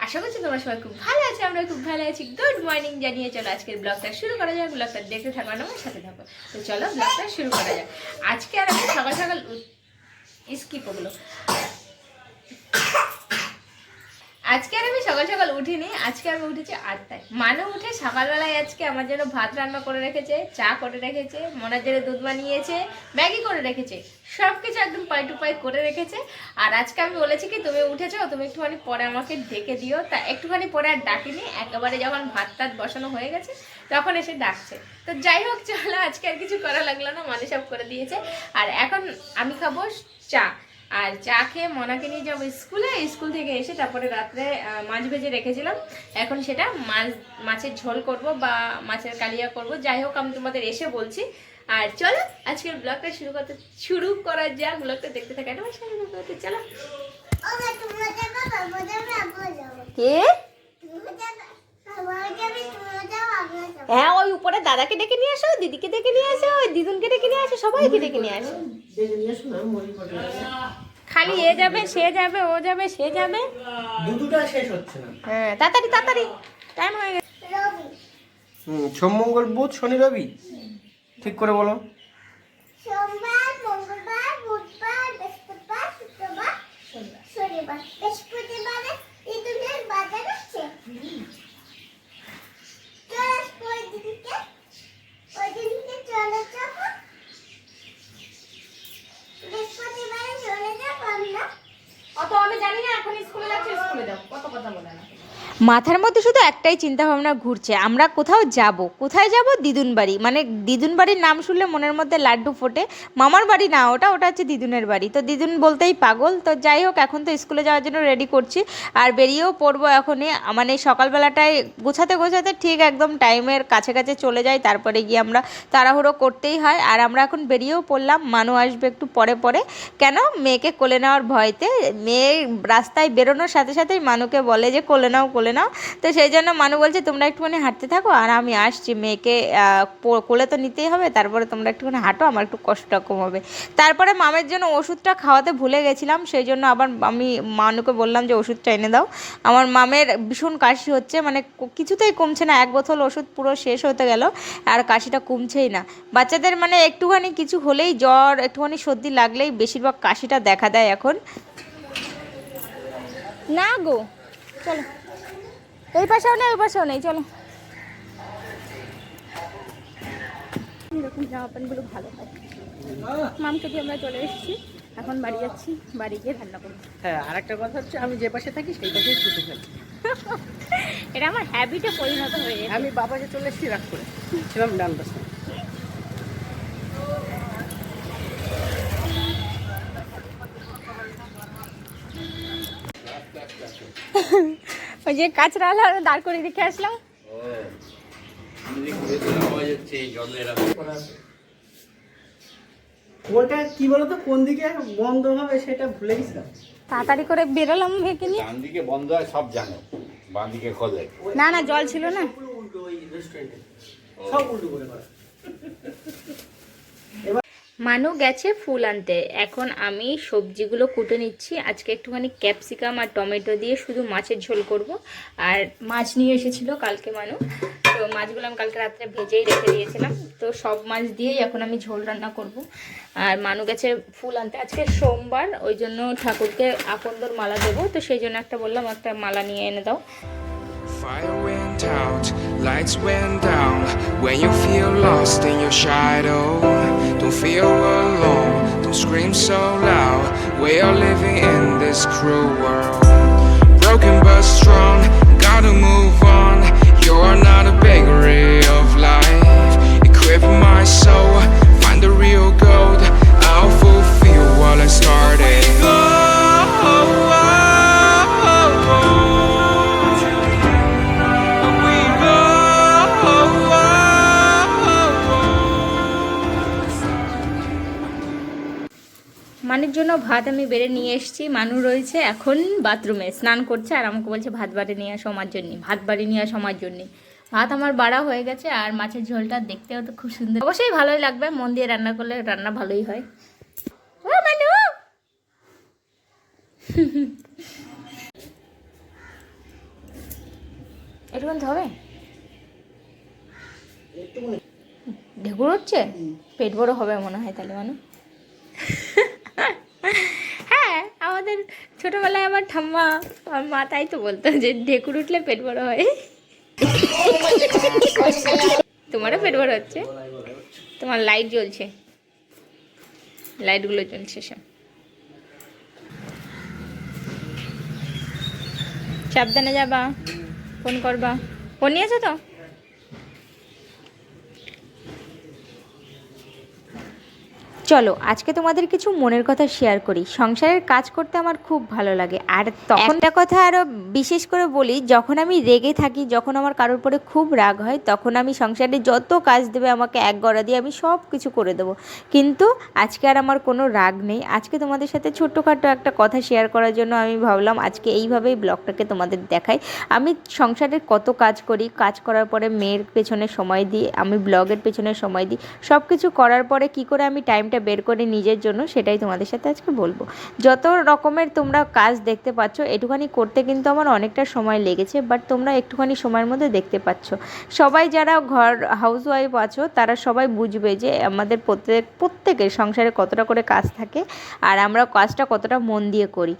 আশা করছি তোমরা সবাই খুব ভালো আছো, আমরা খুব ভালো আছি। গুড মর্নিং জানিয়ে চলো আজকের ব্লগটা শুরু করা যাক। ব্লগটা দেখতে থাকো, আমার সাথে থাকো। তো চলো ব্লগটা শুরু করা যাক। আজকে আর আমি সকাল সকাল স্কিপ করলো আজকে আর আমি সকাল সকাল উঠিনি। আজকে আমি উঠেছি 8টায়। মানু উঠে সকালবেলায় আজকে আমার জন্য ভাত রান্না করে রেখেছে, চা করে রেখেছে, মনের জন্য দুধ বানিয়েছে, ম্যাগি করে রেখেছে, সব কিছু একদম পাই টু পাই করে রেখেছে। আর আজকে আমি বলেছি কি তুমি উঠেছো, তুমি একটুখানি পরে আমাকে ডেকে দিও। তা একটুখানি পরে আর ডাকিনি, একেবারে যখন ভাত টাত বসানো হয়ে গেছে তখন এসে ডাকছে। তো যাই হোক চলো, আজকে আর কিছু করা লাগলো না, মানুষ সব করে দিয়েছে। আর এখন আমি খাবো চা, আর চা খেয়ে মনাকে নিয়ে যাবো স্কুলে। স্কুল থেকে এসে তারপরে রাত্রে মাছ ভেজে রেখেছিলাম, এখন সেটা মাছের ঝোল করব বা মাছের কালিয়া করব। যাই হোক আমি তোমাদের এসে বলছি। আর চলো আজকের ব্লগটা শুরু করা যাক। ব্লগটা দেখতে থাকা চলো। কে? হ্যাঁ, ওই উপরে দাদাকে ডেকে নিয়ে আসো, দিদিকে ডেকে নিয়ে আসো, ওই দিদুনকে ডেকে নিয়ে আসো, সবাইকে ডেকে নিয়ে আসো। খালি এ যাবে, সে যাবে, ও যাবে, সে যাবে, দুটোটা শেষ হচ্ছে না। হ্যাঁ তাড়াতাড়ি তাড়াতাড়ি, টাইম হয়ে গেছে। সোম মঙ্গল বুধ শনি রবি, ঠিক করে বলো। সোমবার, মঙ্গলবার, বুধবার, বৃহস্পতিবার, শুক্রবার, শনিবার। বৃহস্পতিবারে ঈদের বাজার আছে। ওই দিনকে চলে যাবো। বৃহস্পতিবারে চলে যাবো আমরা। অত আমি জানি না, এখন স্কুলে যাচ্ছে, স্কুলে যাও, কত কথা বলে না। মাথার মধ্যে শুধু একটাই চিন্তা ভাবনা ঘুরছে, আমরা কোথাও যাব। কোথায় যাব? দিদুন বাড়ি। মানে দিদুন বাড়ির নাম শুনলে মনের মধ্যে লাড্ডু ফোটে। মামার বাড়ি না, ওটা হচ্ছে দিদুনের বাড়ি। তো দিদুন বলতেই পাগল। তো যাই হোক, এখন তো স্কুলে যাওয়ার জন্য রেডি করছি, আর বেরিয়েও পড়বো এখনই। মানে সকালবেলাটায় গোছাতে গোছাতে ঠিক একদম টাইমের কাছে কাছে চলে যায়, তারপরে গিয়ে আমরা তাড়াহুড়ো করতেই হয়। আর আমরা এখন বেরিয়েও পড়লাম, মানু আসবে একটু পরে পরে। কেন? মেয়েকে কোলে নেওয়ার ভয়তে। মেয়ে রাস্তায় বেরোনোর সাথে সাথেই মানুকে বলে যে কোলে নাও কোলে নাও। তো সেই জন্য মানু বলছে তোমরা একটুখানি হাঁটতে থাকো, আর আমি আসছি। মেয়েকে কোলে তো নিতেই হবে, তারপরে তোমরা একটুখানি হাঁটো, আমার একটু কষ্টটা কম হবে। তারপরে মামের জন্য ওষুধটা খাওয়াতে ভুলে গেছিলাম, সেই জন্য আবার আমি মানুকে বললাম যে ওষুধটা এনে দাও। আমার মামের ভীষণ কাশি হচ্ছে, মানে কিছুতেই কমছে না। এক বোতল ওষুধ পুরো শেষ হতে গেল, আর কাশিটা কমছেই না। বাচ্চাদের মানে একটুখানি কিছু হলেই, জ্বর একটুখানি সর্দি লাগলেই বেশিরভাগ কাশিটা দেখা দেয় এখন। না গো, চলো, এই পাশেও নেই ওই পাশেও নেই, চলো। এরকম জামা প্যান্টগুলো ভালো হয়। মামকে দিয়ে আমরা চলে এসেছি, এখন বাড়ি যাচ্ছি, বাড়ি গিয়ে রান্না করবো। হ্যাঁ, আর একটা কথা হচ্ছে আমি যে পাশে থাকি সেই পাশেই ছুটে থাকি। এটা আমার হ্যাবিটে পরিণত হয়ে গেছে। আমি বাবাকে চলে এসেছি রাগ করে, ছিলাম ডান পাশে। ওই যে কাঁচরা আলা দাঁড় করে রেখে আসলাম। ওটা কি বলতো, কোন দিকে বন্ধ হবে সেটা ভুলে গেছিলাম। তাড়াতাড়ি করে বেরোলাম মেয়েকে নিয়ে। ডান দিকে বন্ধ হয় সব জানো, বাঁ দিকে খোলে। না না, জল ছিল না। পুরো উল্টো, ওই রেস্টুরেন্টে সব উল্টো করে করা। মানু গেছে ফুল আনতে, এখন আমি সবজিগুলো কুটে নিচ্ছি। আজকে একটুখানি ক্যাপসিকাম আর টমেটো দিয়ে শুধু মাছের ঝোল করব। আর মাছ নিয়ে এসেছিল কালকে মানু, তো মাছগুলো আমি কালকে রাত্রে ভেজেই রেখে দিয়েছিলাম। তো সব মাছ দিয়েই এখন আমি ঝোল রান্না করব। আর মানু গেছে ফুল আনতে, আজকে সোমবার, ওই জন্য ঠাকুরকে আকন্দর মালা দেবো। তো সেই জন্য একটা বললাম একটা মালা নিয়ে এনে দাও। Fire went out, lights went down. When you feel lost in your shadow, don't feel alone, don't scream so loud. We are living in this cruel world, broken but strong, gotta move on. You are not a bakery of life. Equip my soul, find the real gold. I'll fulfill what I started. মানুর জন্য ভাত আমি বেড়ে নিয়ে এসেছি। মানু রয়েছে এখন বাথরুমে, স্নান করছে, আর আমাকে বলছে ভাত বাড়ি নিয়ে আসো আমার জন্য, ভাত বাড়ি নিয়ে আসো আমার জন্য। ভাত আমার বাড়া হয়ে গেছে, আর মাছের ঝোলটা দেখতেও তো খুব সুন্দর, অবশ্যই ভালোই লাগবে। মন দিয়ে রান্না করলে রান্না ভালোই হয়। ও মানু, এটুকুন তো হবে? ঢেকুর উঠছে? পেট বড় হবে মনে হয় তাহলে মানুষ। হ্যাঁ, আমাদের ছোটবেলায় আমার ঠাম্মা আমার মা তাই তো বলতো যে ঢেকুর উঠলে পেট বড় হয়। তোমারও পেট বড় হচ্ছে? তোমার লাইট জ্বলছে, লাইটগুলো জ্বলছে সব। সাবধানে যাবা, ফোন করবা। ফোন নিয়েছো তো? চলো আজকে তোমাদের কিছু মনের কথা শেয়ার করি। সংসারের কাজ করতে আমার খুব ভালো লাগে। আর তখন একটা কথা আরও বিশেষ করে বলি, যখন আমি রেগে থাকি, যখন আমার কারোর পরে খুব রাগ হয়, তখন আমি সংসারে যত কাজ দেবে আমাকে এক গড়া দিয়ে আমি সব কিছু করে দেবো। কিন্তু আজকে আর আমার কোনো রাগ নেই। আজকে তোমাদের সাথে ছোট্টখাটো একটা কথা শেয়ার করার জন্য আমি ভাবলাম আজকে এইভাবেই ব্লগটাকে তোমাদের দেখাই। আমি সংসারের কত কাজ করি, কাজ করার পরে মেয়ের পেছনে সময় দিই, আমি ব্লগের পেছনে সময় দিই, সব কিছু করার পরে কি করে আমি টাইমটা বের করে নিজের জন্য, সেটাই তোমাদের সাথে আজকে বলবো। যত রকমের তোমরা কাজ দেখতে পাচ্ছ, একটুখানি করতে কিন্তু আমার অনেকটা সময় লেগেছে, বাট তোমরা একটুখানি সময়ের মধ্যে দেখতে পাচ্ছ। সবাই যারা ঘর হাউসওয়াইফ আছো তারা সবাই বুঝবে যে আমাদের প্রত্যেকের সংসারে কতটা করে কাজ থাকে আর আমরা কাজটা কতটা মন দিয়ে করি।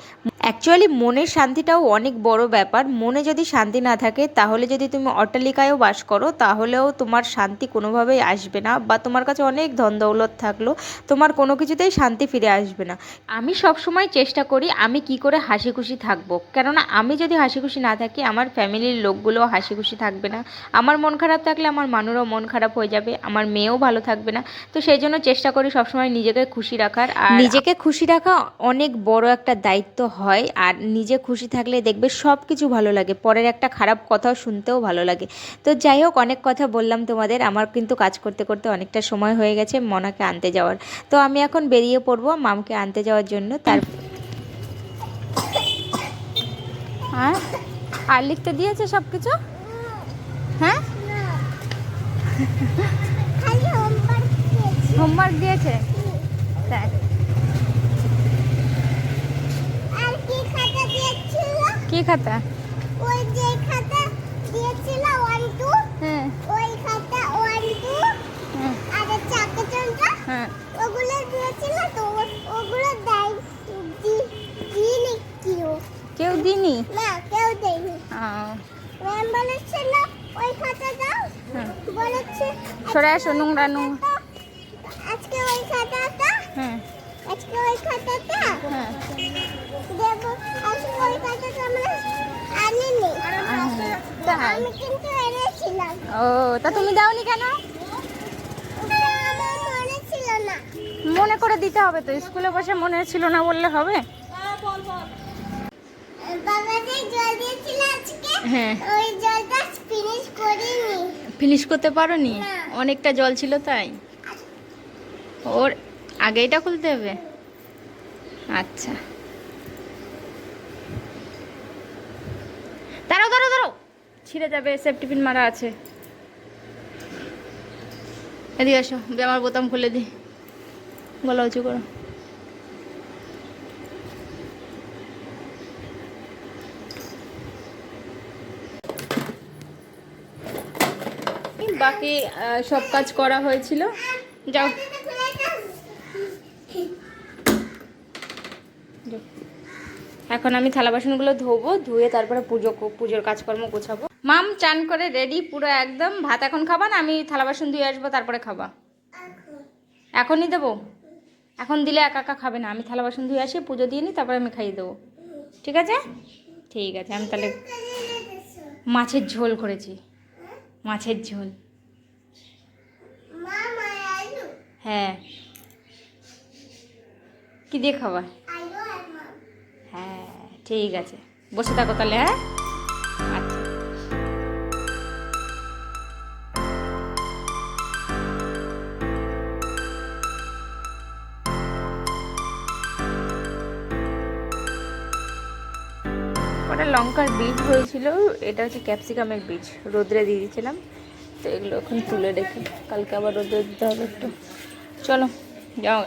অ্যাকচুয়ালি মনের শান্তিটাও অনেক বড় ব্যাপার। মনে যদি শান্তি না থাকে, তাহলে যদি তুমি অট্টালিকায়ও বাস করো তাহলেও তোমার শান্তি কোনোভাবেই আসবে না, বা তোমার কাছে অনেক ধন দৌলত থাকলো তোমার কোনো কিছুতেই শান্তি ফিরে আসবে না। আমি সব সময় চেষ্টা করি আমি কি করে হাসি খুশি থাকবো, কেননা আমি যদি হাসি খুশি না থাকি আমার ফ্যামিলির লোকগুলোও হাসি খুশি থাকবে না। আমার মন খারাপ থাকলে আমার মানুষও মন খারাপ হয়ে যাবে, আমার মেয়েও ভালো থাকবে না। তো সেই জন্য চেষ্টা করি সবসময় নিজেকে খুশি রাখার। আর নিজেকে খুশি রাখা অনেক বড় একটা দায়িত্ব হয়। আর নিজে খুশি থাকলে দেখবে সব কিছু ভালো লাগে, পরের একটা খারাপ কথাও শুনতেও ভালো লাগে। তো যাই হোক, অনেক কথা বললাম তোমাদের। আমার কিন্তু কাজ করতে করতে অনেকটা সময় হয়ে গেছে মনাকে আনতে যাওয়ার। তো আমি এখন বেরিয়ে পড়বো মামকে আনতে যাওয়ার জন্য। তার হ্যাঁ, আর লিখতে দিয়েছে সব কিছু? হ্যাঁ, খালি হোমওয়ার্ক দিয়েছে। তাই? আর কি খাতা দিয়েছিল? কি খাতা? ওই যে খাতা দিয়েছিল 1 2, হ্যাঁ ওই খাতা 1 2 হ্যাঁ আর চাকা চলটা হ্যাঁ। ওগুলো দিয়েছিল তো, ওগুলো দিইনি কেউ। কেউ দিনি? না, কেউ দেয়নি। আহ, ম্যাম বলেছিল ওই খাতা দাও, হ্যাঁ। বলেছে সরে আসো, নোংরা নোংরা। আজকে ওই খাতাটা, হ্যাঁ আজকে ওই খাতাটা হ্যাঁ। দেবো। আজকে ওই খাতাটা আমরা আনিনি, তাই? আমি কিন্তু এনেছিলাম। ও, তা তুমি দাওনি কেন? ওটা আমার মনে ছিল না। মনে করে দিতে হবে তো, স্কুলে বসে মনে ছিল না বললে হবে? বাবা যে জল দিয়েছিল আজকে, হ্যাঁ। ওই জলটা ফিনিশ করিনি। ফিনিশ করতে পারোনি? না। অনেকটা জল ছিল তাই? ওর আগে এটা খুলতে হবে। আচ্ছা, দাঁড়াও দাঁড়াও দাঁড়াও, ছিঁড়ে যাবে, সেফটি পিন মারা আছে। এদিকে আসো, আমার বোতাম খুলে দিই, গলা উঁচু করো। বাকি সব কাজ করা হয়েছিল। যাও, এখন আমি থালা বাসনগুলো ধোবো, ধুয়ে তারপরে পুজোর কাজকর্ম গোছাবো। মাম চান করে রেডি পুরো একদম। ভাত এখন খাবা না? আমি থালা বাসন ধুয়ে আসবো তারপরে খাবা? এখনই দেবো? এখন দিলে একা একা খাবে না, আমি থালা বাসন ধুয়ে আসি, পুজো দিয়ে নিই, তারপরে আমি খাইয়ে দেবো। ঠিক আছে? ঠিক আছে। আমি তাহলে মাছের ঝোল করেছি, মাছের ঝোল। মামা আলু, হ্যাঁ, কি দিয়ে খাবা? আলু আর মাম। হ্যাঁ ঠিক আছে, বসে থাকো তাহলে। হ্যাঁ আচ্ছা। ওটা লঙ্কার বীজ হয়েছিল, এটা হচ্ছে ক্যাপসিকামের বীজ, রোদ্রে দিয়ে দিয়েছিলাম। তো এগুলো এখন তুলে রেখে কালকে আবার রোদ্রে দিতে হবে একটু। চলো যাও।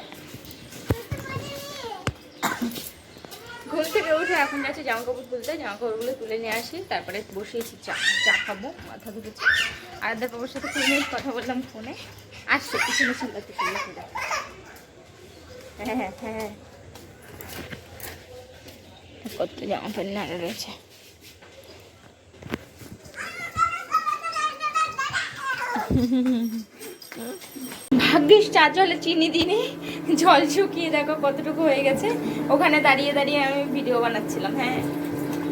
ঘুম থেকে উঠে এখন যাচ্ছি জামা কাপড় তুলতে, জামা কাপড়গুলো তুলে নিয়ে আসি, তারপরে বসিয়েছি চা খাবো, মাথা ধুতেছি। আরাধ্যার বাবার সাথে 2 মিনিট কথা বললাম ফোনে, আসছে পিছনে চিল্লাতে চিল্লাতে। হ্যাঁ হ্যাঁ হ্যাঁ, কত জামা প্যান্ট নাড়া রয়েছে। ভাগ্যিস চা জলে চিনি দিনে, জল শুকিয়ে দেখো কতটুকু হয়ে গেছে। ওখানে দাঁড়িয়ে দাঁড়িয়ে আমি ভিডিও বানাচ্ছিলাম। হ্যাঁ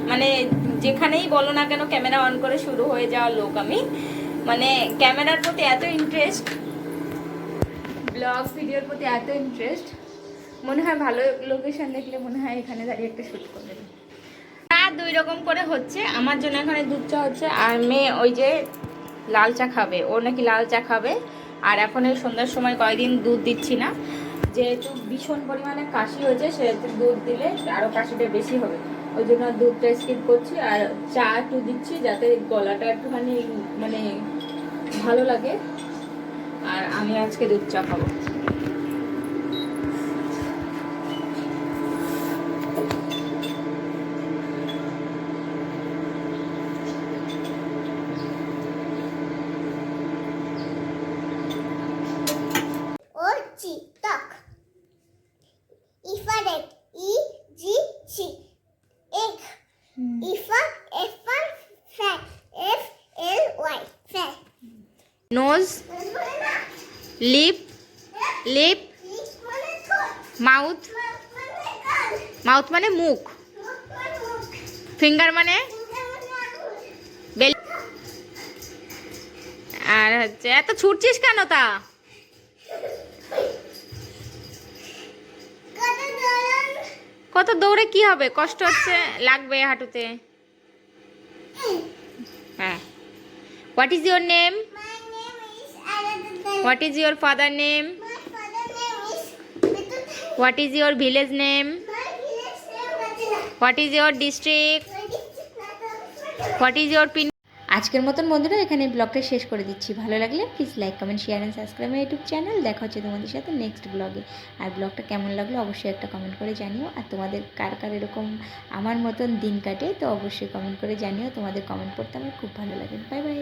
মানে যেখানেই বলো না কেন ক্যামেরা অন করে শুরু হয়ে যাওয়া লোক আমি, মানে ক্যামেরার প্রতি এত ইন্টারেস্ট, ব্লগ ভিডিওর প্রতি এত ইন্টারেস্ট, মনে হয় ভালো লোকেশন দেখলে মনে হয় এখানে দাঁড়িয়ে একটা শ্যুট করে দেবে। চা 2 রকম করে হচ্ছে, আমার জন্য এখানে দুধ চা হচ্ছে, আর মেয়ে ওই যে লাল চা খাবে, ও নাকি লাল চা খাবে। আর এখন এই সন্ধ্যার সময় কয়েকদিন দুধ দিচ্ছি না, যেহেতু ভীষণ পরিমাণে কাশি হয়েছে, সেহেতু দুধ দিলে আরও কাশিটা বেশি হবে, ওই জন্য দুধটা স্কিপ করছি। আর চা একটু দিচ্ছি যাতে গলাটা একটুখানি মানে ভালো লাগে। আর আমি আজকে দুধ চা খাবো। Duck. Elephant. E-G-C. Egg. F-1, fan. F-L-Y. Fan. Nose, lip, lip, mouth, mouth মানে মুখ, ফিঙ্গার মানে বেল। আর হচ্ছে এত ছুটছিস কেন তা? কত দৌড়ে কি হবে, কষ্ট হচ্ছে, লাগবে হাঁটুতে। হ্যাঁ, what is your name? My name is Aradhana. What is your father name? My father name is Bitu. What is your village name? My village name Rajana. What is your district? My district Nata. What is your pin? আজকের মতন বন্ধুরা এখানে ব্লগটা শেষ করে দিচ্ছি। ভালো লাগলে please like, comment, share and subscribe my YouTube channel. দেখা হচ্ছে তোমাদের সাথে নেক্সট ব্লগে। আর ব্লগটা কেমন লাগলো অবশ্যই একটা কমেন্ট করে জানিও। আর তোমাদের কার কার এরকম আমার মতন দিন কাটে তো অবশ্যই কমেন্ট করে জানিও। তোমাদের কমেন্ট পড়তে আমার খুব ভালো লাগে। Bye bye.